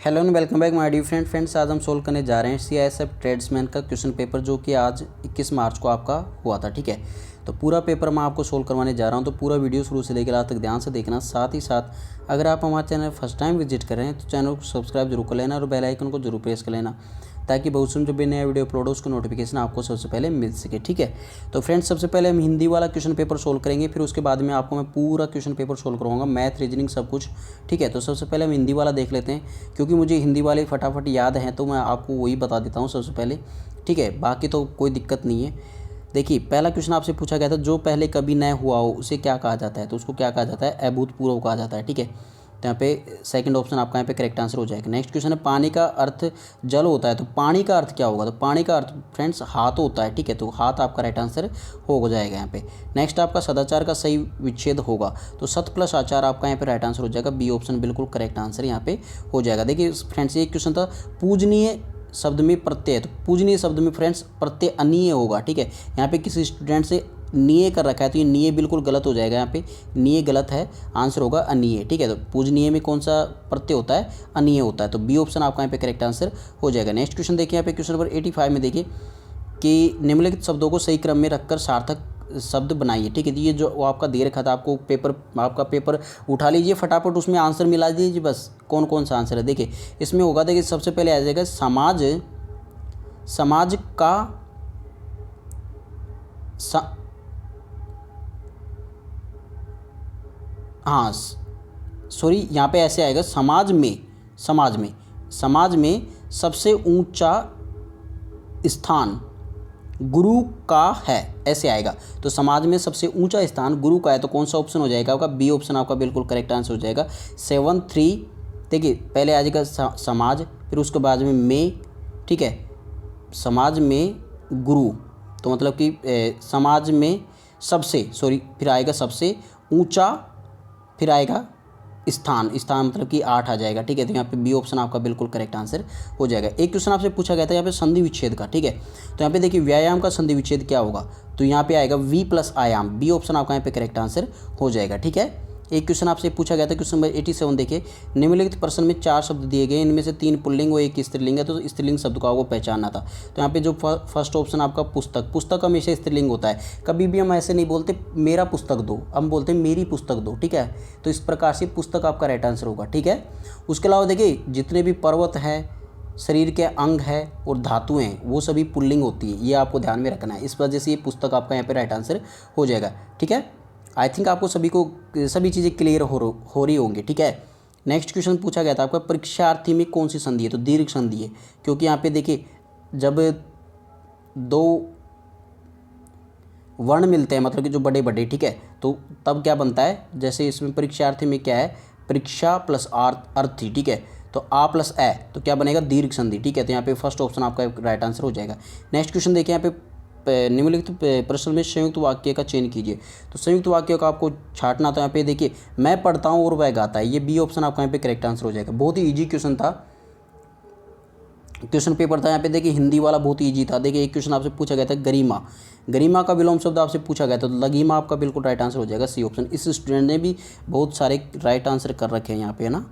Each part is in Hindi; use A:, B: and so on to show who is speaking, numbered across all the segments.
A: Hello and welcome back my dear friends. आज हम सोल्व करने जा रहे हैं सीआईएसएफ ट्रेड्समैन का क्वेश्चन पेपर जो कि आज 21 मार्च को आपका हुआ था। ठीक है, तो पूरा पेपर मैं आपको सोल्व करवाने जा रहा हूं, तो पूरा वीडियो शुरू से लेकर लास्ट तक ध्यान से देखना। साथ ही साथ अगर आप हमारे चैनल फर्स्ट टाइम विजिट कर रहे हैं तो चैनल को सब्सक्राइब जरूर कर लेना और बेल आइकन को जरूर प्रेस कर लेना ताकि बहुत सुन जो भी नया वीडियो अपलोड हो उसको नोटिफिकेशन आपको सबसे पहले मिल सके। ठीक है, तो फ्रेंड्स सबसे पहले हम हिंदी वाला क्वेश्चन पेपर सोल्व करेंगे, फिर उसके बाद में आपको मैं पूरा क्वेश्चन पेपर सोल्व करवाऊंगा, मैथ रीजनिंग सब कुछ। ठीक है, तो सबसे पहले हम हिंदी वाला देख लेते हैं क्योंकि मुझे हिंदी वाले फटाफट याद हैं तो मैं आपको वही बता देता हूँ सबसे पहले। ठीक है, बाकी तो कोई दिक्कत नहीं है। देखिए, पहला क्वेश्चन आपसे पूछा गया था जो पहले कभी न हुआ हो उसे क्या कहा जाता है, तो उसको क्या कहा जाता है, अभूतपूर्व कहा जाता है। ठीक है, तो यहाँ पे सेकंड ऑप्शन आपका यहाँ पे करेक्ट आंसर हो जाएगा। नेक्स्ट क्वेश्चन है पानी का अर्थ जल होता है, तो पानी का अर्थ क्या होगा, तो पानी का अर्थ फ्रेंड्स हाथ होता है। ठीक है, तो हाथ आपका राइट आंसर हो जाएगा यहाँ पे। नेक्स्ट आपका सदाचार का सही विच्छेद होगा, तो सत प्लस आचार आपका यहाँ पे राइट आंसर हो जाएगा। बी ऑप्शन बिल्कुल करेक्ट आंसर यहाँ पे हो जाएगा। देखिए फ्रेंड्स, ये क्वेश्चन था पूजनीय शब्द में प्रत्यय, तो पूजनीय शब्द में फ्रेंड्स प्रत्यय अनीय होगा। ठीक है, यहाँ पे किसी स्टूडेंट से निये कर रखा है तो ये निये बिल्कुल गलत हो जाएगा। यहाँ पे निये गलत है, आंसर होगा अनीय। ठीक है, तो पूजनीय में कौन सा प्रत्यय होता है, अनीय होता है, तो बी ऑप्शन आपका यहाँ पे करेक्ट आंसर हो जाएगा। नेक्स्ट क्वेश्चन देखिए, यहाँ पे क्वेश्चन नंबर 85 में देखिए कि निम्नलिखित शब्दों को सही क्रम में रखकर सार्थक शब्द बनाइए। ठीक है, ये जो वो आपका दे रखा था आपको आपका पेपर उठा लीजिए फटाफट, उसमें आंसर मिला दीजिए बस। कौन कौन सा आंसर है देखिए इसमें होगा। देखिए सबसे पहले आ जाएगा समाज का हाँ सॉरी, यहाँ पे ऐसे आएगा समाज में सबसे ऊंचा स्थान गुरु का है, ऐसे आएगा। तो समाज में सबसे ऊंचा स्थान गुरु का है, तो कौन सा ऑप्शन हो जाएगा आपका, बी ऑप्शन आपका बिल्कुल करेक्ट आंसर हो जाएगा। 7-3 देखिए पहले आ जाएगा समाज, फिर उसके बाद में। ठीक है, समाज में गुरु, तो मतलब कि समाज में सबसे फिर आएगा सबसे ऊंचा, फिर आएगा स्थान मतलब कि 8 आ जाएगा। ठीक है, तो यहाँ पे बी ऑप्शन आपका बिल्कुल करेक्ट आंसर हो जाएगा। एक क्वेश्चन आपसे पूछा गया था यहाँ पे संधि विच्छेद का। ठीक है, तो यहाँ पे देखिए व्यायाम का संधि विच्छेद क्या होगा, तो यहाँ पे आएगा वी प्लस आयाम। बी ऑप्शन आपका यहाँ पे करेक्ट आंसर हो जाएगा। ठीक है, एक क्वेश्चन आपसे पूछा गया था क्वेश्चन नंबर 87 देखिए निम्नलिखित प्रश्न में 4 शब्द दिए गए, इनमें से 3 पुल्लिंग और 1 स्त्रीलिंग है, तो स्त्रीलिंग शब्द को आपको पहचानना था। तो यहाँ पे जो फर्स्ट ऑप्शन आपका पुस्तक हमेशा स्त्रीलिंग होता है, कभी भी हम ऐसे नहीं बोलते मेरा पुस्तक दो, हम बोलते हैं मेरी पुस्तक दो। ठीक है, तो इस प्रकार से पुस्तक आपका राइट आंसर होगा। ठीक है, उसके अलावा देखिए जितने भी पर्वत है, शरीर के अंग है और धातुएं हैं वो सभी पुल्लिंग होती है, ये आपको ध्यान में रखना है। इस वजह से ये पुस्तक आपका यहाँ पे राइट आंसर हो जाएगा। ठीक है, आई थिंक आपको सभी चीज़ें क्लियर हो रही होंगी। ठीक है, नेक्स्ट क्वेश्चन पूछा गया था आपका परीक्षार्थी में कौन सी संधि है, तो दीर्घ संधि है, क्योंकि यहाँ पे देखिए जब 2 वर्ण मिलते हैं मतलब कि जो बड़े बड़े, ठीक है, तो तब क्या बनता है, जैसे इसमें परीक्षार्थी में क्या है, परीक्षा प्लस अर्थी। ठीक है, तो आ प्लस ए, तो क्या बनेगा, दीर्घ संधि। ठीक है, तो यहाँ पे फर्स्ट ऑप्शन आपका राइट आंसर हो जाएगा। नेक्स्ट क्वेश्चन देखिए, यहाँ पे निम्नलिखित प्रश्न में संयुक्त वाक्य का चयन कीजिए, तो संयुक्त वाक्य का आपको छांटना। तो यहाँ पे देखिए मैं पढ़ता हूँ और वह गाता है, ये बी ऑप्शन आपका यहाँ पे करेक्ट आंसर हो जाएगा। बहुत ही इजी क्वेश्चन था, क्वेश्चन पेपर था। यहाँ पे देखिए हिंदी वाला बहुत ईजी था। देखिए एक क्वेश्चन आपसे पूछा गया था गरिमा का विलोम शब्द आपसे पूछा गया था, तो लगीमा आपका बिल्कुल राइट आंसर हो जाएगा, सी ऑप्शन। इस स्टूडेंट ने भी बहुत सारे राइट आंसर कर रखे हैं यहाँ पे, है ना।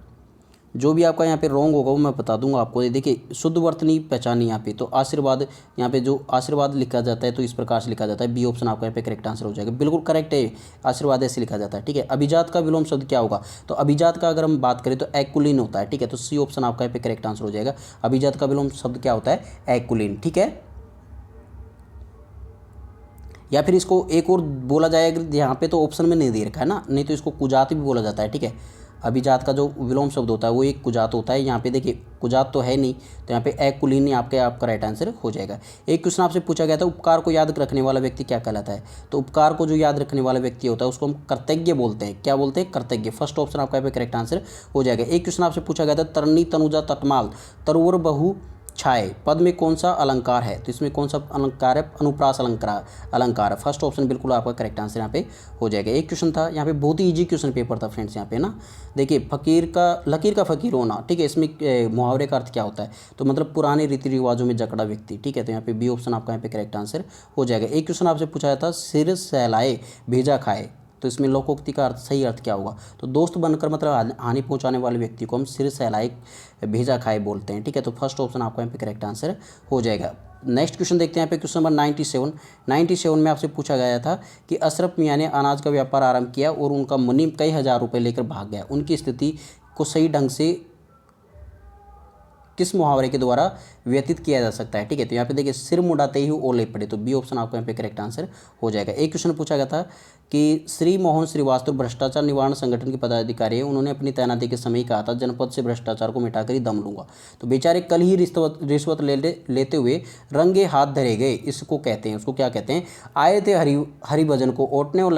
A: जो भी आपका यहाँ पे रॉन्ग होगा वो मैं बता दूंगा आपको। ये देखिए शुद्ध वर्तनी पहचानी यहाँ पे, तो आशीर्वाद, यहाँ पे जो आशीर्वाद लिखा जाता है तो इस प्रकार से लिखा जाता है, बी ऑप्शन आपका यहाँ पे करेक्ट आंसर हो जाएगा। बिल्कुल करेक्ट है, आशीर्वाद ऐसे लिखा जाता है। ठीक है, अभिजात का विलोम शब्द क्या होगा, तो अभिजात का अगर हम बात करें तो एक्कुलीन होता है। ठीक है, तो सी ऑप्शन आपका यहाँ पे करेक्ट आंसर हो जाएगा। अभिजात का विलोम शब्द क्या होता है, एक्कुलीन। ठीक है, या फिर इसको एक और बोला जाएगा, यहाँ पे तो ऑप्शन में नहीं दे रखा है ना, नहीं तो इसको कुजात भी बोला जाता है। ठीक है, अभिजात का जो विलोम शब्द होता है वो एक कुजात होता है। यहाँ पे देखिए कुजात तो है नहीं, तो यहाँ पे एक्कुलीन ही आपका राइट आंसर हो जाएगा। एक क्वेश्चन आपसे पूछा गया था उपकार को याद रखने वाला व्यक्ति क्या कहलाता है, तो उपकार को जो याद रखने वाला व्यक्ति होता है उसको हम कृतज्ञ बोलते हैं। क्या बोलते हैं, कृतज्ञ। फर्स्ट ऑप्शन आपका यहाँ पे करेक्ट आंसर हो जाएगा। एक क्वेश्चन आपसे पूछा गया था तरनी तनुजा तटमाल तरुवर बहु छाए पद में कौन सा अलंकार है, तो इसमें कौन सा अलंकार है, अनुप्रास अलंकार है। फर्स्ट ऑप्शन बिल्कुल आपका करेक्ट आंसर यहाँ पे हो जाएगा। एक क्वेश्चन था यहाँ पे, बहुत ही इजी क्वेश्चन पेपर था फ्रेंड्स यहाँ पे ना। देखिए लकीर का फकीर होना, ठीक है, इसमें मुहावरे का अर्थ क्या होता है, तो मतलब पुराने रीति रिवाजों में जकड़ा व्यक्ति। ठीक है, तो यहाँ पे बी ऑप्शन आपका यहाँ पे करेक्ट आंसर हो जाएगा। एक क्वेश्चन आपसे पूछा जाता सिर सहलाए भेजा खाए, तो इसमें लोकोक्ति का अर्थ, सही अर्थ क्या होगा? तो दोस्त बनकर मतलब हानि पहुंचाने वाले व्यक्ति को हम सिर सहलाए भेजा खाए बोलते हैं, ठीक है। तो फर्स्ट ऑप्शन आपका यहाँ पे करेक्ट आंसर हो जाएगा। नेक्स्ट क्वेश्चन देखते हैं यहाँ पे क्वेश्चन नंबर 97 में आपसे पूछा गया था कि अशरफ मियाँ ने अनाज का व्यापार आरंभ किया और उनका मुनीम कई हज़ार रुपये लेकर भाग गया। उनकी स्थिति को सही ढंग से किस मुहावरे के द्वारा व्यतीत किया जा सकता है, ठीक है। तो यहाँ पे देखिए, सिर मुड़ाते ही ओले पड़े, तो बी ऑप्शन आपको यहाँ पे करेक्ट आंसर हो जाएगा। एक क्वेश्चन पूछा गया था कि श्री मोहन श्रीवास्तव भ्रष्टाचार निवारण संगठन के पदाधिकारी हैं, उन्होंने अपनी तैनाती के समय कहा था जनपद से भ्रष्टाचार को मिटाकर ही दम लूंगा। तो बेचारे कल ही रिश्वत लेते हुए रंगे हाथ धरे गए, इसको कहते हैं, उसको क्या कहते हैं? आए थे हरिभजन को ओटने और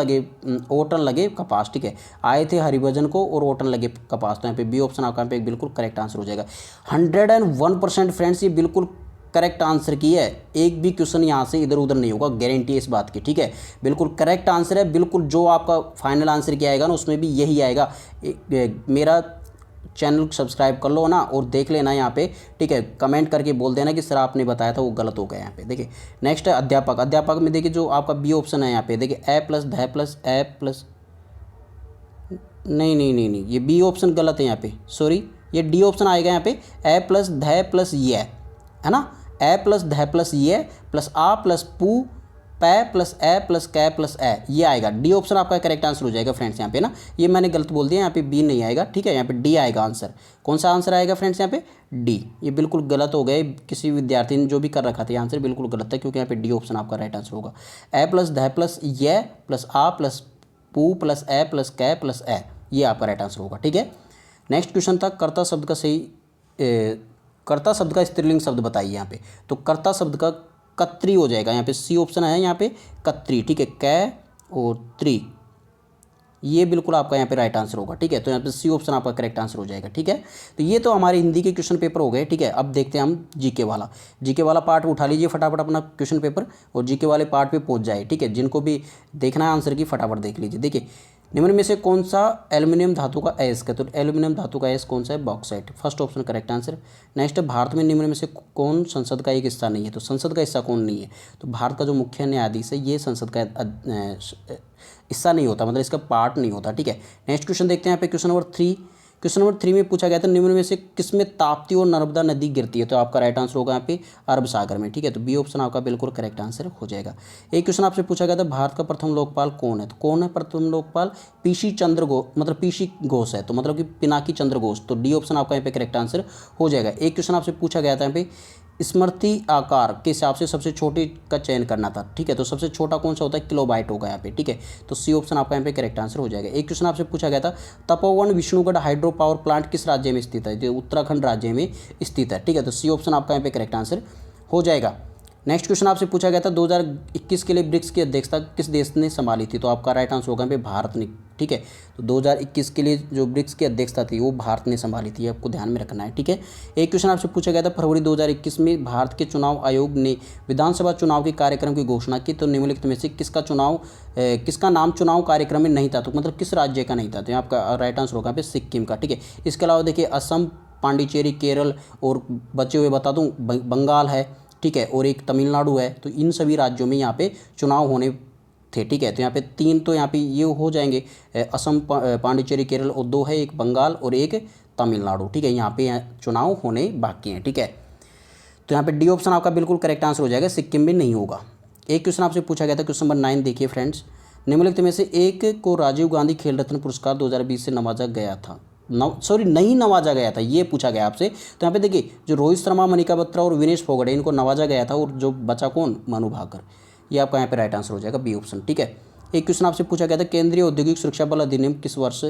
A: ओटन लगे कपास, ठीक है। आए थे हरिभजन को और ओटन लगे कपास। तो यहाँ पे बी ऑप्शन आपका यहाँ पे बिल्कुल करेक्ट आंसर हो जाएगा। 101% फ्रेंड्स, ये बिल्कुल करेक्ट आंसर की है। एक भी क्वेश्चन यहाँ से इधर उधर नहीं होगा, गारंटी है इस बात की, ठीक है। बिल्कुल करेक्ट आंसर है, बिल्कुल जो आपका फाइनल आंसर किया आएगा ना उसमें भी यही आएगा। मेरा चैनल सब्सक्राइब कर लो ना और देख लेना यहाँ पे, ठीक है। कमेंट करके बोल देना कि सर आपने बताया था वो गलत हो गया। यहाँ पे देखिए नेक्स्ट है अध्यापक में देखिए जो आपका बी ऑप्शन है यहाँ पे देखिए ए प्लस नहीं, ये बी ऑप्शन गलत है यहाँ पे, सॉरी, ये डी ऑप्शन आएगा यहाँ पे ए प्लस ध प्लस ये है ना, ए प्लस ध प्लस ये प्लस आ प्लस पू पै प्लस ए प्लस कै प्लस ए, ये आएगा। डी ऑप्शन आपका करेक्ट आंसर हो जाएगा फ्रेंड्स। यहाँ पे ना ये मैंने गलत बोल दिया, यहाँ पे बी नहीं आएगा, ठीक है। यहाँ पे डी आएगा आंसर। कौन सा आंसर आएगा फ्रेंड्स? यहाँ पे डी। ये बिल्कुल गलत हो गए, किसी विद्यार्थी ने जो भी कर रखा था ये आंसर बिल्कुल गलत है, क्योंकि यहाँ पे डी ऑप्शन आपका राइट आंसर होगा। ए प्लस ध प्लस ये प्लस आ प्लस पू प्लस ए प्लस कै प्लस ए, ये आपका राइट आंसर होगा, ठीक है। नेक्स्ट क्वेश्चन था कर्ता शब्द का कर्ता शब्द का स्त्रीलिंग शब्द बताइए। यहाँ पे तो कर्ता शब्द का कत्री हो जाएगा, यहाँ पे सी ऑप्शन है, यहाँ पे कत्री, ठीक है। कै और त्री, ये बिल्कुल आपका यहाँ पे राइट आंसर होगा, ठीक है। तो यहाँ पे सी ऑप्शन आपका करेक्ट आंसर हो जाएगा, ठीक है। तो ये तो हमारे हिंदी के क्वेश्चन पेपर हो गए, ठीक है। अब देखते हैं हम जीके वाला पार्ट उठा लीजिए फटाफट अपना क्वेश्चन पेपर और जीके वाले पार्ट पे पहुंच जाए, ठीक है। जिनको भी देखना है आंसर की फटाफट देख लीजिए। देखिए निम्न में से कौन सा एल्यूमिनियम धातु का अयस्क है? तो एल्यूमिनियम धातु का अयस्क कौन सा है? Bauxite, first option correct answer. Next, Bharat में निम्न में से कौन संसद का एक हिस्सा नहीं है? तो संसद का हिस्सा कौन नहीं है? तो भारत का जो मुख्य न्यायाधीश है ये संसद का हिस्सा नहीं होता, मतलब इसका पार्ट नहीं होता, ठीक है। नेक्स्ट क्वेश्चन देखते हैं यहाँ पे क्वेश्चन नंबर 3 में पूछा गया था निम्न में से किसमें ताप्ती और नर्मदा नदी गिरती है? तो आपका राइट आंसर होगा यहाँ पे अरब सागर में, ठीक है। तो बी ऑप्शन आपका बिल्कुल करेक्ट आंसर हो जाएगा। एक क्वेश्चन आपसे पूछा गया था भारत का प्रथम लोकपाल कौन है? तो कौन है प्रथम लोकपाल? पीसी घोष है, तो मतलब कि पिनाकी चंद्र घोष। तो डी ऑप्शन आपका यहाँ पे करेक्ट आंसर हो जाएगा। एक क्वेश्चन आपसे पूछा गया था यहाँ पे स्मृति आकार के हिसाब से सबसे छोटे का चयन करना था, ठीक है। तो सबसे छोटा कौन सा होता है? किलोबाइट होगा यहाँ पे, ठीक है। तो सी ऑप्शन आपका यहाँ पे करेक्ट आंसर हो जाएगा। एक क्वेश्चन आपसे पूछा गया था Tapovan Vishnugarh hydro power plant किस राज्य में स्थित है? जो उत्तराखंड राज्य में स्थित है, ठीक है। तो सी ऑप्शन आपका यहाँ पे करेक्ट आंसर हो जाएगा। नेक्स्ट क्वेश्चन आपसे पूछा गया था 2021 के लिए ब्रिक्स की अध्यक्षता किस देश ने संभाली थी? तो आपका राइट आंसर होगा यहाँ पे भारत ने, ठीक है। तो 2021 के लिए जो ब्रिक्स की अध्यक्षता थी वो भारत ने संभाली थी, आपको ध्यान में रखना है, ठीक है। एक क्वेश्चन आपसे पूछा गया था फरवरी 2021 में भारत के चुनाव आयोग ने विधानसभा चुनाव के कार्यक्रम की घोषणा की, तो निम्नलिखित में से किसका नाम चुनाव कार्यक्रम में नहीं था? तो मतलब किस राज्य का नहीं था? तो आपका राइट आंसर होगा यहाँ पे सिक्किम का, ठीक है। इसके अलावा देखिए असम, पांडिचेरी, केरल और बचे हुए बता दूँ बंगाल है, ठीक है, और एक तमिलनाडु है। तो इन सभी राज्यों में यहाँ पे चुनाव होने थे, ठीक है। तो यहाँ पे 3 तो यहाँ पे ये हो जाएंगे, असम, पांडिचेरी, केरल, और 2 है, एक बंगाल और एक तमिलनाडु, ठीक है। यहाँ पे चुनाव होने बाकी हैं, ठीक है। तो यहाँ पे डी ऑप्शन आपका बिल्कुल करेक्ट आंसर हो जाएगा, सिक्किम में नहीं होगा। एक क्वेश्चन आपसे पूछा गया था क्वेश्चन नंबर 9 देखिए फ्रेंड्स, निम्नलिखित में से एक को राजीव गांधी खेल रत्न पुरस्कार 2020 से नवाजा गया था, नहीं नवाजा गया था, ये पूछा गया आपसे। तो यहाँ पे देखिए जो रोहित शर्मा, मनिका बत्रा और विनेश फोगट इनको नवाजा गया था, और जो बचा कौन? मनु भाकर। ये आपका यहाँ पे राइट आंसर हो जाएगा, बी ऑप्शन, ठीक है। एक क्वेश्चन आपसे पूछा गया था केंद्रीय औद्योगिक सुरक्षा बल अधिनियम किस वर्ष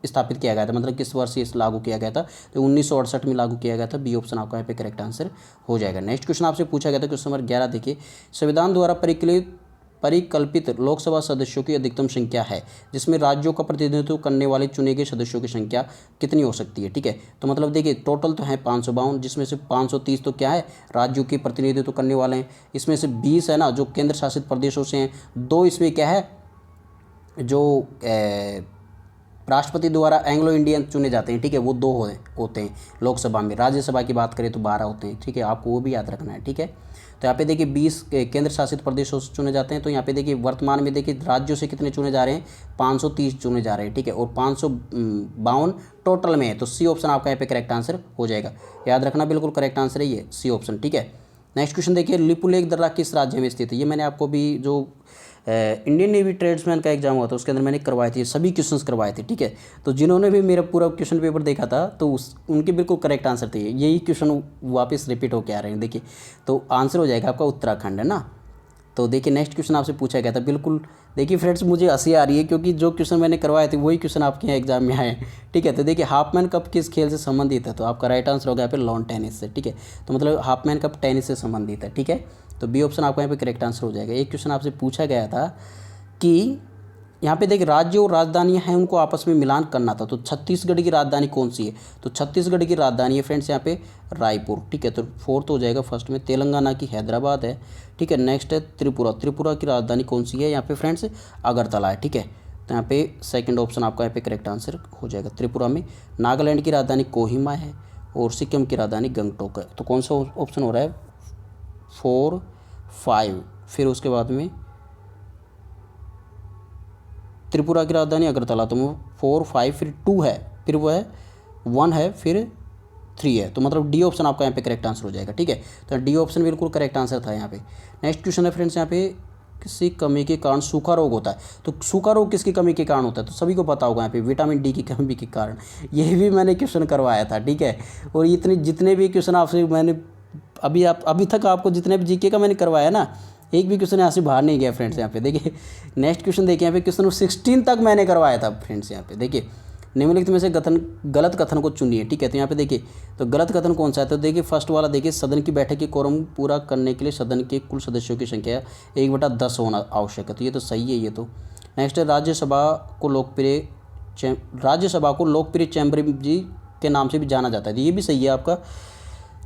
A: स्थापित किया गया था, मतलब किस वर्ष ये लागू किया गया था? तो 1968 में लागू किया गया था, बी ऑप्शन आपका यहाँ पे करेक्ट आंसर हो जाएगा। नेक्स्ट क्वेश्चन आपसे पूछा गया था क्वेश्चन नंबर 11 देखिए, संविधान द्वारा परिकल्पित लोकसभा सदस्यों की अधिकतम संख्या है जिसमें राज्यों का प्रतिनिधित्व करने वाले चुने गए सदस्यों की संख्या कितनी हो सकती है, ठीक है। तो मतलब देखिए टोटल तो है 552, जिसमें से 530 तो क्या है? राज्यों के प्रतिनिधित्व करने वाले हैं। इसमें से 20 है ना जो केंद्र शासित प्रदेशों से हैं, 2 इसमें क्या है जो राष्ट्रपति द्वारा एंग्लो इंडियन चुने जाते हैं, ठीक है, वो 2 होते हैं लोकसभा में। राज्यसभा की बात करें तो 12 होते हैं, ठीक है, आपको वो भी याद रखना है, ठीक है। तो यहाँ पे देखिए 20 केंद्र शासित प्रदेशों से चुने जाते हैं। तो यहाँ पे देखिए वर्तमान में देखिए राज्यों से कितने चुने जा रहे हैं, 530 चुने जा रहे हैं, ठीक है, और 552 टोटल में है। तो सी ऑप्शन आपका यहाँ पे करेक्ट आंसर हो जाएगा, याद रखना, बिल्कुल करेक्ट आंसर है ये सी ऑप्शन, ठीक है। नेक्स्ट क्वेश्चन देखिए, लिपुलेख दर्रा किस राज्य में स्थित है। ये मैंने आपको भी जो इंडियन नेवी ट्रेड्समैन का एग्जाम हुआ था उसके अंदर मैंने करवाए थे, सभी क्वेश्चंस करवाए थे, ठीक है। तो जिन्होंने भी मेरा पूरा क्वेश्चन पेपर देखा था तो उनके बिल्कुल करेक्ट आंसर थे, यही क्वेश्चन वापस रिपीट होकर आ रहे हैं। देखिए तो आंसर हो जाएगा आपका उत्तराखंड, है ना। तो देखिए नेक्स्ट क्वेश्चन आपसे पूछा गया था, बिल्कुल देखिए फ्रेंड्स मुझे हंसी आ रही है क्योंकि जो क्वेश्चन मैंने करवाए थे वही क्वेश्चन आपके यहाँ एग्जाम में आए हैं, ठीक है। तो देखिए हाफमैन कप किस खेल से संबंधित है, तो आपका राइट आंसर होगा यहाँ पे लॉन टेनिस से, ठीक है। तो मतलब हाफमैन कप टेनिस से संबंधित है, ठीक है। तो बी ऑप्शन आपका यहाँ पे करेक्ट आंसर हो जाएगा। एक क्वेश्चन आपसे पूछा गया था कि यहाँ पे देखिए राज्य और राजधानियाँ हैं उनको आपस में मिलान करना था, तो छत्तीसगढ़ की राजधानी कौन सी है, तो छत्तीसगढ़ की राजधानी है फ्रेंड्स यहाँ पे रायपुर, ठीक है। तो फोर्थ हो जाएगा, फर्स्ट में तेलंगाना की हैदराबाद है, ठीक है। नेक्स्ट है त्रिपुरा, त्रिपुरा की राजधानी कौन सी है यहाँ पे फ्रेंड्स, अगरतला है, ठीक है। तो यहाँ पे सेकंड ऑप्शन आपका यहाँ पे करेक्ट आंसर हो जाएगा त्रिपुरा में। नागालैंड की राजधानी कोहिमा है और सिक्किम की राजधानी गंगटोक है। तो कौन सा ऑप्शन हो रहा है, 4, 5, फिर उसके बाद में त्रिपुरा की राजधानी अगरतला, तो 4, 5 फिर 2 है, फिर वो है 1 है, फिर 3 है। तो मतलब डी ऑप्शन आपका यहाँ पे करेक्ट आंसर हो जाएगा, ठीक है। तो डी ऑप्शन बिल्कुल करेक्ट आंसर था यहाँ पे। नेक्स्ट क्वेश्चन है फ्रेंड्स, यहाँ पे किसी कमी के कारण सूखा रोग होता है, तो सूखा रोग किसकी कमी के कारण होता है, तो सभी को पता होगा यहाँ पे विटामिन डी की कमी के कारण। ये भी मैंने क्वेश्चन करवाया था, ठीक है। और इतने जितने भी क्वेश्चन आपसे मैंने अभी तक आपको जितने भी जीके का मैंने करवाया ना, एक भी क्वेश्चन यहाँ से बाहर नहीं गया फ्रेंड्स। यहाँ पे देखिए नेक्स्ट क्वेश्चन देखिए, यहाँ पे क्वेश्चन 16 तक मैंने करवाया था फ्रेंड्स। यहाँ पे देखिए निम्नलिखित में से गलत कथन को चुनिए, ठीक है। तो यहाँ पे देखिए तो गलत कथन कौन सा है, तो देखिए फर्स्ट वाला देखिए, सदन की बैठक की कोरम पूरा करने के लिए सदन के कुल सदस्यों की संख्या 1/10 होना आवश्यक है, तो ये तो सही है ये तो। नेक्स्ट है राज्यसभा को लोकप्रिय चैम्बर जी के नाम से भी जाना जाता है, तो ये भी सही है आपका।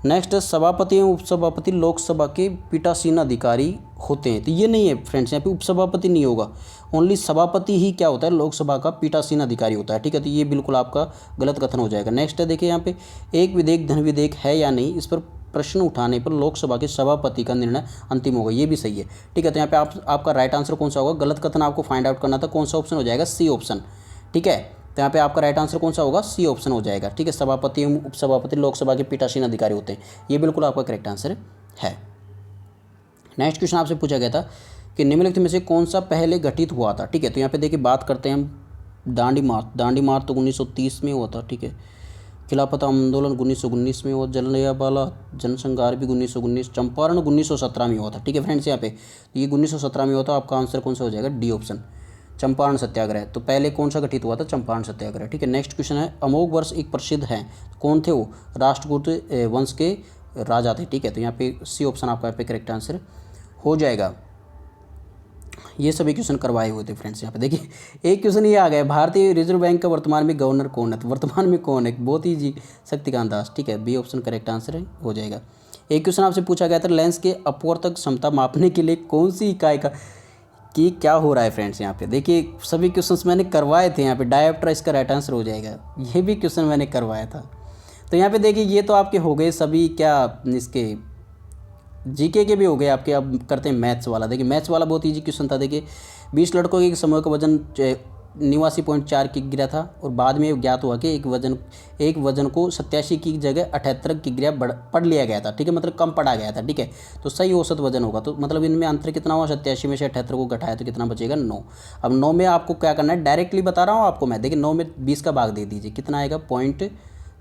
A: नेक्स्ट है सभापति एवं उपसभापति लोकसभा के पीठासीन अधिकारी होते हैं, तो ये नहीं है फ्रेंड्स, यहाँ पे उपसभापति नहीं होगा, ओनली सभापति ही क्या होता है, लोकसभा का पीठासीन अधिकारी होता है, ठीक है। तो ये बिल्कुल आपका गलत कथन हो जाएगा। नेक्स्ट है देखिए यहाँ पे, एक विधेयक धन विधेयक है या नहीं, इस पर प्रश्न उठाने पर लोकसभा के सभापति का निर्णय अंतिम होगा, ये भी सही है, ठीक है। तो यहाँ पे आपका राइट आंसर कौन सा होगा, गलत कथन आपको फाइंड आउट करना था, कौन सा ऑप्शन हो जाएगा, सी ऑप्शन, ठीक है। तो यहाँ पे आपका राइट आंसर कौन सा होगा, सी ऑप्शन हो जाएगा, ठीक है। सभापति एवं उपसभापति लोकसभा के पीठासीन अधिकारी होते हैं, ये बिल्कुल आपका करेक्ट आंसर है। नेक्स्ट क्वेश्चन आपसे पूछा गया था कि निम्नलिखित में से कौन सा पहले घटित हुआ था, ठीक है। तो यहाँ पे देखिए बात करते हैं हम दांडी मार्च तो 1930 में हुआ था, ठीक है। खिलाफत आंदोलन 1919 में हुआ, जलियांवाला जनसंहार भी 1919, चंपारण 1917 में हुआ था, ठीक है फ्रेंड्स। यहाँ पे ये 1917 में हुआ था, आपका आंसर कौन सा हो जाएगा, डी ऑप्शन, चंपारण सत्याग्रह। तो पहले कौन सा घटित हुआ था, चंपारण सत्याग्रह, ठीक है। नेक्स्ट क्वेश्चन है, अमोघ वर्ष एक प्रसिद्ध हैं, कौन थे वो, राष्ट्रकूट वंश के राजा थे, ठीक है। तो यहाँ पे सी ऑप्शन आपका यहाँ पे करेक्ट आंसर हो जाएगा। ये सभी क्वेश्चन करवाए हुए थे फ्रेंड्स। यहाँ पे देखिए एक क्वेश्चन ये आ गया, भारतीय रिजर्व बैंक का वर्तमान में गवर्नर कौन है, तो वर्तमान में कौन है, बहुत ही जी, शक्तिकांत दास, ठीक है। बी ऑप्शन करेक्ट आंसर हो जाएगा। एक क्वेश्चन आपसे पूछा गया था, लेंस के अपवर्तक क्षमता मापने के लिए कौन सी इकाई का कि क्या हो रहा है फ्रेंड्स। यहाँ पे देखिए सभी क्वेश्चंस मैंने करवाए थे, यहाँ पे डायोप्टर इसका राइट आंसर हो जाएगा, ये भी क्वेश्चन मैंने करवाया था। तो यहाँ पे देखिए ये तो आपके हो गए सभी, क्या इसके जीके के भी हो गए आपके। अब करते हैं मैथ्स वाला। देखिए मैथ्स वाला बहुत ईजी क्वेश्चन था। देखिए 20 लड़कों के समूह का वजन 89.4 किग्रा था और बाद में ज्ञात हुआ कि एक वजन को 87 की जगह 78 किग्रा पढ़ लिया गया था, ठीक है, मतलब कम पढ़ा गया था, ठीक है। तो सही औसत वजन होगा, तो मतलब इनमें अंतर कितना हुआ, 87 में से 78 को घटाया तो कितना बचेगा, 9। अब 9 में आपको क्या करना है, डायरेक्टली बता रहा हूँ आपको मैं। देखिए 9 में 20 का भाग दे दीजिए, कितना आएगा,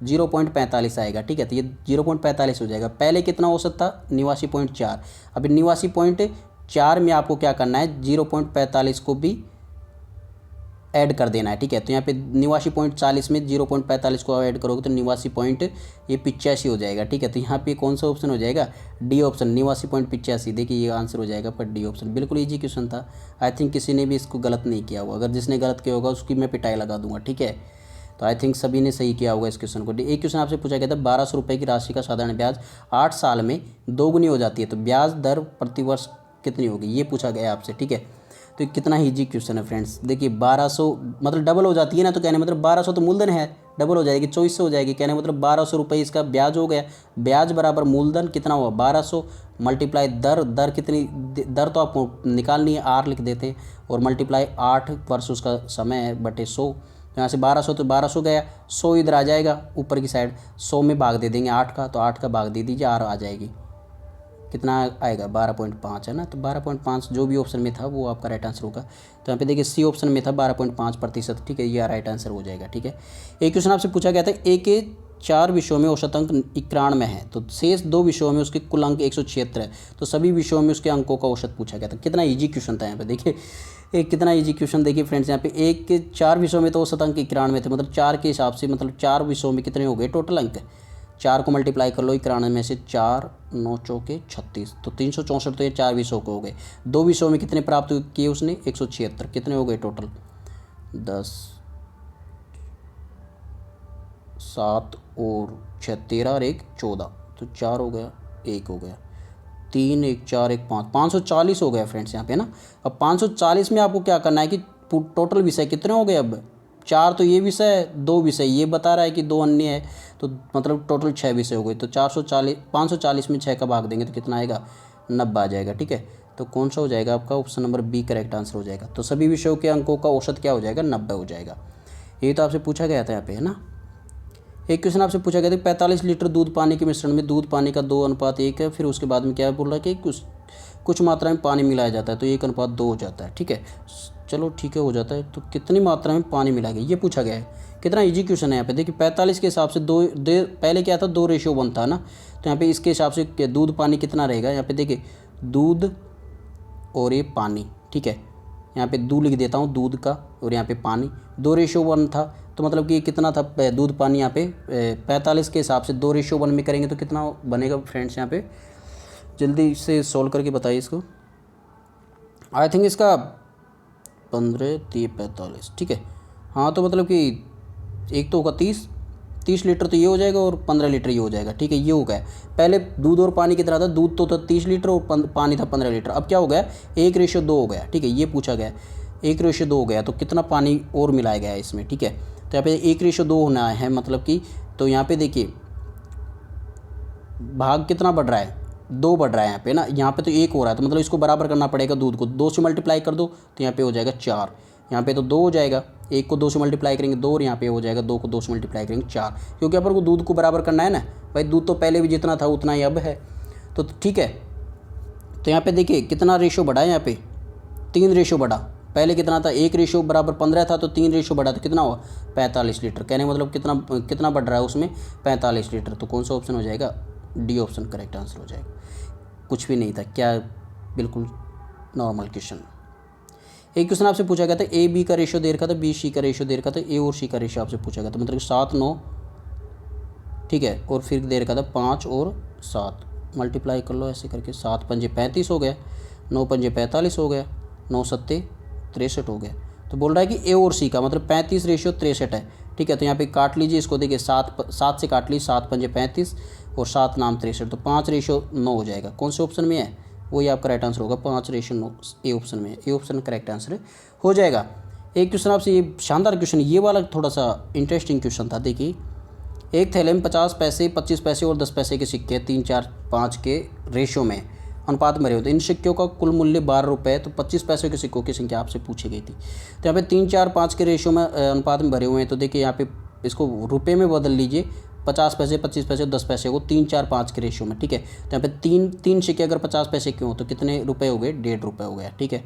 A: 0.45 आएगा, ठीक है। तो ये 0.45 हो जाएगा। पहले कितना औसत था, 89.4। अभी 89.4 में आपको क्या करना है, 0.45 को भी ऐड कर देना है, ठीक है। तो यहाँ पे 89.40 में 0.45 को ऐड करोगे तो 85 हो जाएगा, ठीक है। तो यहाँ पे कौन सा ऑप्शन हो जाएगा, डी ऑप्शन, 89.85। देखिए ये आंसर हो जाएगा पर डी ऑप्शन। बिल्कुल इजी क्वेश्चन था, आई थिंक किसी ने भी इसको गलत नहीं किया होगा। अगर जिसने गलत किया होगा उसकी मैं पिटाई लगा दूंगा, ठीक है। तो आई थिंक सभी ने सही किया होगा इस क्वेश्चन को। एक क्वेश्चन आपसे पूछा गया था, 1200 रुपये की राशि का साधारण ब्याज 8 साल में दोगुनी हो जाती है, तो ब्याज दर प्रतिवर्ष कितनी होगी, ये पूछा गया आपसे, ठीक है। तो कितना ईजी क्वेश्चन है फ्रेंड्स। देखिए 1200 मतलब डबल हो जाती है ना, तो कहने मतलब 1200 तो मूलधन है, डबल हो जाएगी, 2400 हो जाएगी। कहने मतलब 1200 रुपये इसका ब्याज हो गया। ब्याज बराबर मूलधन कितना हुआ 1200 मल्टीप्लाई दर, दर कितनी, दर तो आपको निकालनी है, आर लिख देते हैं, और मल्टीप्लाई 8 वर्ष उसका समय है बटे 100। यहाँ से 1200 तो 1200 गया, 100 इधर आ जाएगा ऊपर की साइड, 100 में भाग दे देंगे 8 का, तो 8 का भाग दे दीजिए, आर आ जाएगी। कितना आएगा 12.5 है ना, तो 12.5 जो भी ऑप्शन में था वो आपका राइट आंसर होगा। तो यहाँ पे देखिए सी ऑप्शन में था 12.5%, ठीक है, ये राइट आंसर हो जाएगा। ठीक है, एक क्वेश्चन आपसे पूछा गया था ए के 4 विषयों में औसत अंक 91 है, तो शेष 2 विषयों में उसके कुल अंक 176 है, तो सभी विषयों में उसके अंकों का औसत पूछा गया था। कितना ईजी क्वेश्चन था यहाँ पे, देखिए एक कितना ईजी क्वेश्चन। देखिए फ्रेंड्स, यहाँ पे एक के 4 विषयों में तो औसत अंक 91 थे, मतलब 4 के हिसाब से, मतलब 4 विषयों में कितने हो गए टोटल अंक, 4 को मल्टीप्लाई कर लो 91 में से, 4 9 चौके 36, तो 364, तो ये 4 विषयों को हो गए। 2 विषयों में कितने प्राप्त किए उसने 176, कितने हो गए टोटल 10 7 और 6 13 और 1 14, तो 4 हो गया, 1 हो गया, 3 1 4 1 5, 540 हो गया फ्रेंड्स यहाँ पे ना। अब 540 में आपको क्या करना है कि टोटल विषय कितने हो गए, अब 4 तो ये विषय है, 2 विषय ये बता रहा है कि 2 अन्य है, तो मतलब टोटल 6 विषय हो गए। तो 540 में 6 का भाग देंगे तो कितना आएगा 90 आ जाएगा। ठीक है, तो कौन सा हो जाएगा आपका option number B correct answer हो जाएगा। तो सभी विषयों के अंकों का औसत क्या हो जाएगा 90 हो जाएगा। ये तो आपसे पूछा गया था यहाँ पे, है ना। एक क्वेश्चन आपसे पूछा गया था 45 लीटर दूध पानी के मिश्रण में दूध पानी का 2:1 है, फिर उसके बाद में क्या बोल रहा है कि कुछ मात्रा में पानी मिलाया जाता है, तो 1:2 हो जाता है। ठीक है, चलो ठीक है हो जाता है, तो कितनी मात्रा में पानी मिलाएगा ये पूछा गया है। कितना इजी क्वेश्चन है यहाँ पे, देखिए 45 के हिसाब से पहले क्या था 2:1 था ना, तो यहाँ पे इसके हिसाब से दूध पानी कितना रहेगा, यहाँ पे देखिए दूध और ये पानी। ठीक है, यहाँ पे दूध लिख देता हूँ दूध का, और यहाँ पे पानी 2:1 था, तो मतलब कि कितना था दूध पानी यहाँ पे 45 के हिसाब से 2:1 में करेंगे तो कितना बनेगा फ्रेंड्स। यहाँ पे जल्दी से सोल्व करके बताइए इसको। आई थिंक इसका 15 3 45, ठीक है हाँ, तो मतलब कि एक तो होगा 30 लीटर तो ये हो जाएगा, और 15 लीटर ये हो जाएगा। ठीक है, ये हो गया। पहले दूध और पानी कितना था, दूध तो था 30 लीटर और पानी था 15 लीटर। अब क्या हो गया 1:2 हो गया। ठीक है, ये पूछा गया 1:2 हो गया, तो कितना पानी और मिलाया गया है इसमें। ठीक है, तो यहाँ पे 1:2 होना है, मतलब कि तो यहाँ पे देखिए भाग कितना बढ़ रहा है 2 बढ़ रहा है यहाँ पे ना, यहाँ पे तो 1 हो रहा है, तो मतलब इसको बराबर करना पड़ेगा, दूध को 2 से मल्टीप्लाई कर दो तो यहाँ पे हो जाएगा 4, यहाँ पे तो 2 हो जाएगा, 1 को 2 से मल्टीप्लाई करेंगे 2, और यहाँ पे हो जाएगा 2 को 2 से मल्टीप्लाई करेंगे 4, क्योंकि अपन को दूध को बराबर करना है ना भाई, दूध तो पहले भी जितना था उतना ही अब है। तो ठीक है, तो यहाँ पे देखिए कितना रेशो बढ़ा है, यहाँ पे 3 रेशो बढ़ा, पहले कितना था 1:15 था, तो 3 रेशो बढ़ा, तो कितना हुआ 45 लीटर। कहने मतलब कितना बढ़ रहा है उसमें 45 लीटर। तो कौन सा ऑप्शन हो जाएगा डी ऑप्शन करेक्ट आंसर हो जाएगा। कुछ भी नहीं था क्या, बिल्कुल नॉर्मल क्वेश्चन। एक क्वेश्चन आपसे पूछा गया था ए बी का रेशियो दे रखा था, बी सी का रेशियो दे रखा था, ए और सी का रेशियो आपसे पूछा गया था, मतलब 7 9, ठीक है, और फिर दे रखा था 5 और 7, मल्टीप्लाई कर लो ऐसे करके, 7 पंजे 35 हो गया, 9 पंजे 45 हो गया, 9 सत्ते 63 हो गया। तो बोल रहा है कि ए और सी का मतलब 35:63 है। ठीक है, तो यहाँ पे काट लीजिए इसको, देखिए 7 से काट लीजिए, 7 पंजे 35 और 7 नाम 63, तो 5:9 हो जाएगा। कौन से ऑप्शन में है, वही आपका राइट आंसर होगा, 5:9 ए ऑप्शन में है, ए ऑप्शन करेक्ट आंसर हो जाएगा। एक क्वेश्चन आपसे ये शानदार क्वेश्चन, ये वाला थोड़ा सा इंटरेस्टिंग क्वेश्चन था। देखिए एक थैले में 50 पैसे 25 पैसे और 10 पैसे के सिक्के 3 4 5 के रेशो में अनुपात में भरे होते हैं। इन सिक्कों का कुल मूल्य 12 रुपये, तो 25 पैसे के सिक्कों की संख्या आपसे पूछी गई थी। तो यहाँ पे 3 4 5 के रेशो में अनुपात में भरे हुए हैं, तो देखिए यहाँ पे इसको रुपये में बदल लीजिए, 50 पैसे 25 पैसे 10 पैसे को 3 4 5 के रेशो में। ठीक है, तो यहाँ पे तीन सिक्के अगर 50 पैसे के हों तो कितने रुपए हो गए 1.5 रुपये हो गया। ठीक है,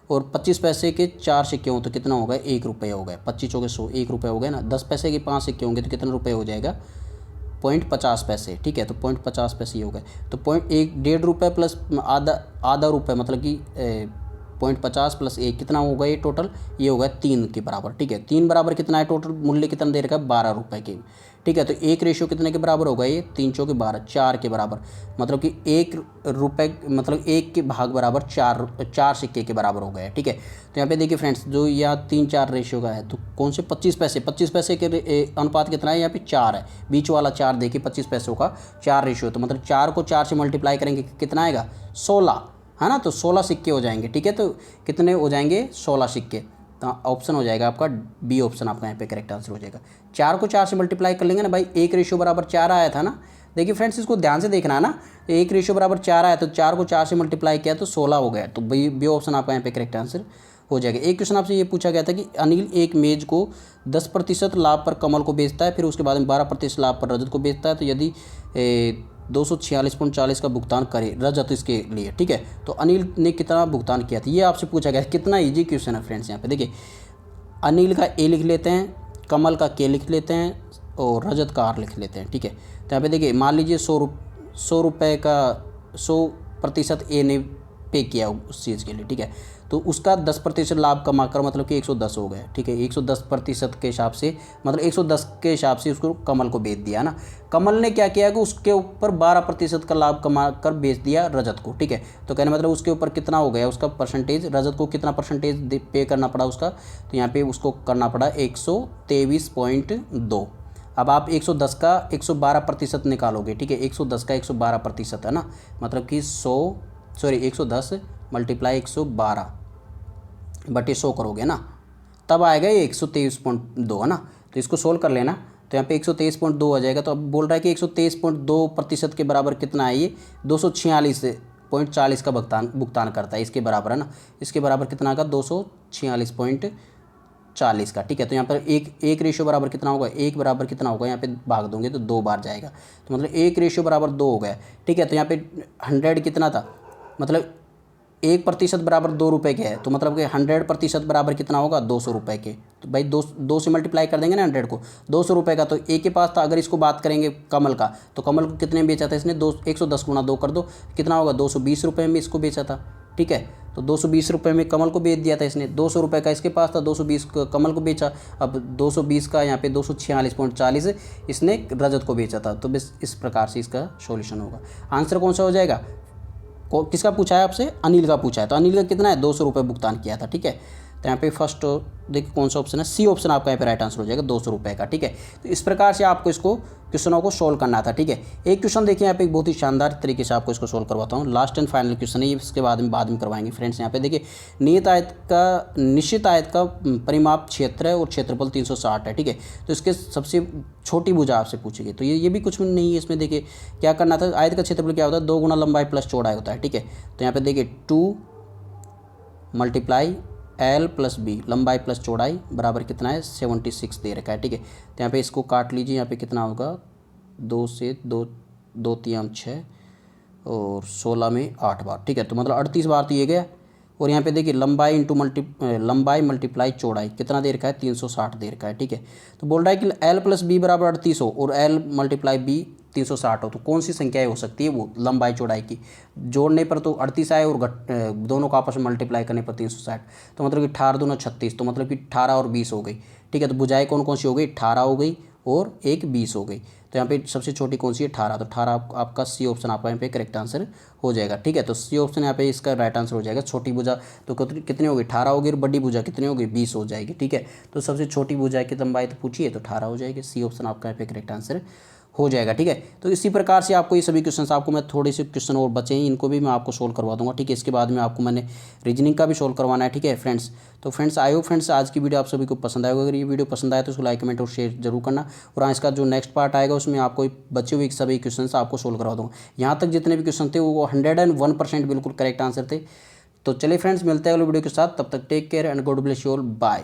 A: और 25 पैसे के 4 सिक्के हों तो कितना होगा 1 रुपये हो गया, 25 चौके 100 1 रुपये हो गया ना। 10 पैसे के 5 सिक्के होंगे तो कितने रुपये हो जाएगा 0.50 पैसे। ठीक है, तो 0.50 पैसे ये हो गए, तो 1.5 रुपये प्लस आधा रुपये, मतलब कि 0.50 प्लस 1 कितना होगा ये टोटल, ये होगा 3 के बराबर। ठीक है, 3 बराबर कितना है, टोटल मूल्य कितना दे रखा है 12 रुपये के। ठीक है, तो 1 रेशो कितने के बराबर होगा ये 3 चौके 12 4 के बराबर, मतलब कि 1 रुपये मतलब 1 के भाग बराबर 4 सिक्के के बराबर हो गया। ठीक है, तो यहाँ पे देखिए फ्रेंड्स, जो यहाँ 3 4 रेशो का है, तो कौन से 25 पैसे के अनुपात कितना है, यहाँ पे 4 है, बीच वाला 4 देखिए 25 पैसों का 4 रेशो, तो मतलब 4 को 4 से मल्टीप्लाई करेंगे कितना आएगा 16, है ना, तो 16 सिक्के हो जाएंगे। ठीक है, तो कितने हो जाएंगे 16 सिक्के, तो ऑप्शन हो जाएगा आपका बी ऑप्शन आपका यहाँ पे करेक्ट आंसर हो जाएगा। 4 को 4 से मल्टीप्लाई कर लेंगे ना भाई, 1:4 आया था ना। देखिए फ्रेंड्स इसको ध्यान से देखना है ना, 1:4 आया तो 4 को 4 से मल्टीप्लाई किया तो 16 हो गया, तो बी ऑप्शन आपका यहाँ पे करेक्ट आंसर हो जाएगा। एक क्वेश्चन आपसे ये पूछा गया था कि अनिल एक मेज को 10% लाभ पर कमल को बेचता है, फिर उसके बाद में 12% लाभ पर रजत को बेचता है, तो यदि 246.40 का भुगतान करे रजत इसके लिए, ठीक है, तो अनिल ने कितना भुगतान किया था, ये आपसे पूछा गया। कितना ईजी क्वेश्चन है फ्रेंड्स। यहाँ पे देखिए अनिल का ए लिख लेते हैं, कमल का के लिख लेते हैं और रजत का आर लिख लेते हैं, ठीक है। तो यहाँ पे देखिए मान लीजिए 100 रुपये का 100% ए ने पे किया उस चीज़ के लिए, ठीक है, तो उसका 10% लाभ कमा कर मतलब कि 110 हो गया, ठीक है। 110% के हिसाब से मतलब 110 के हिसाब से उसको कमल को बेच दिया ना। कमल ने क्या किया कि उसके ऊपर 12% का लाभ कमा कर बेच दिया रजत को, ठीक है। तो कहने मतलब उसके ऊपर कितना हो गया उसका परसेंटेज, रजत को कितना परसेंटेज पे करना पड़ा उसका, तो यहाँ पे उसको करना पड़ा 123.2। अब आप 110 का 112% निकालोगे, ठीक है, 110 का 112% है ना, मतलब कि 110 मल्टीप्लाई 112/100 करोगे ना, तब आएगा ये 123.2 है ना। तो इसको सोल्व कर लेना, तो यहाँ पे 123.2 आ जाएगा। तो अब बोल रहा है कि 123.2% के बराबर कितना है, ये 246.40 का भुगतान करता है, इसके बराबर है ना। इसके बराबर कितना का 246.40 का, ठीक है। तो यहाँ पर एक रेशियो बराबर कितना होगा, एक बराबर कितना होगा, यहाँ पे भाग दोगे तो 2 बार जाएगा, तो मतलब 1 रेशियो बराबर 2 हो गया, ठीक है। तो यहाँ पे 100 कितना था, मतलब 1% बराबर 2 रुपये के है, तो मतलब कि 100% बराबर कितना होगा 200 रुपये के। तो भाई 2 से मल्टीप्लाई कर देंगे ना 100 को, 200 रुपये का तो ए के पास था। अगर इसको बात करेंगे कमल का, तो कमल को कितने में बेचा था इसने, 110 गुणा 2 कर दो, कितना होगा 220 रुपये में इसको बेचा था, ठीक है। तो 220 रुपये में कमल को बेच दिया था इसने, 200 रुपये का इसके पास था, 220 कमल को बेचा। अब 220 का यहाँ पे 246.40 इसने रजत को बेचा था। तो बस इस प्रकार से इसका सॉल्यूशन होगा। आंसर कौन सा हो जाएगा, किसका पूछा है आपसे, अनिल का पूछा है, तो अनिल का कितना है 200 रुपये भुगतान किया था, ठीक है। तो यहाँ पे फर्स्ट देखिए कौन सा ऑप्शन है, सी ऑप्शन आपका यहाँ पे राइट आंसर हो जाएगा 200 रुपये का, ठीक है। तो इस प्रकार से आपको इसको क्वेश्चनों को सोल्व करना था, ठीक है। एक क्वेश्चन देखिए यहाँ पे एक बहुत ही शानदार तरीके से आपको इसको सोल्व करवाता हूँ, लास्ट एंड फाइनल क्वेश्चन है ये, इसके बाद में करवाएंगे फ्रेंड्स। यहाँ पे देखिए निश्चित आयत का परिमाप क्षेत्र है और क्षेत्रफल 360 है, ठीक है। तो इसके सबसे छोटी भुजा आपसे पूछेगी, तो ये भी कुछ नहीं है इसमें। देखिए क्या करना था, आयत का क्षेत्रफल क्या होता है, 2 गुना लंबाई प्लस चौड़ाई होता है, ठीक है। तो यहाँ पे देखिए 2 मल्टीप्लाई L प्लस बी, लंबाई प्लस चौड़ाई बराबर कितना है 76 दे रखा है, ठीक है। तो यहाँ पे इसको काट लीजिए, यहाँ पे कितना होगा 2 से 2 2 3 6 और 16 में 8 बार, ठीक है। तो मतलब 38 बार तो ये गया। और यहाँ पे देखिए लंबाई मल्टीप्लाई चौड़ाई कितना दे रखा है 360 दे रखा है, ठीक है। तो बोल रहा है कि L प्लस बी बराबर 38 हो और L मल्टीप्लाई बी 360 हो, तो कौन सी संख्या हो सकती है वो लंबाई चौड़ाई की, जोड़ने पर तो 38 आए और दोनों को आपस में मल्टीप्लाई करने पर 360, तो मतलब कि 18 दूना 36, तो मतलब कि 18 और 20 हो गई, ठीक है। तो भुजाएं कौन कौन सी हो गई, 18 हो गई और एक 20 हो गई। तो यहाँ पे सबसे छोटी कौन सी है 18, तो 18 आपका सी ऑप्शन आपका यहाँ पे करेक्ट आंसर हो जाएगा, ठीक है। तो सी ऑप्शन यहाँ पे इसका राइट आंसर हो जाएगा। छोटी भुजा तो कितनी होगी 18 होगी और बड़ी भुजा कितनी होगी 20 हो जाएगी, ठीक है। तो सबसे छोटी भुजा की लंबाई तो पूछिए तो 18 हो जाएगी, सी ऑप्शन आपका यहाँ पे करेक्ट आंसर हो जाएगा, ठीक है। तो इसी प्रकार से आपको ये सभी क्वेश्चंस, आपको मैं थोड़े से क्वेश्चन और बचे हैं, इनको भी मैं आपको सोल्व करवा दूंगा, ठीक है। इसके बाद में आपको मैंने रीजनिंग का भी सोल्व करवाना है, ठीक है फ्रेंड्स। तो फ्रेंड्स आई होप फ्रेंड्स आज की वीडियो आप सभी को पसंद आएगा। अगर ये वीडियो पसंद आए तो उसको लाइक कमेंट और शेयर जरूर करना। और इसका जो नेक्स्ट पार्ट आएगा उसमें आपको बचे हुए सभी क्वेश्चन आपको सोल्व करवा दूँगा। यहाँ तक जितने भी क्वेश्चन थे वो 101% बिल्कुल करेक्ट आंसर थे। तो चलिए फ्रेंड्स मिलते हैं अगले वीडियो के साथ, तब तक take care and God bless you all, bye.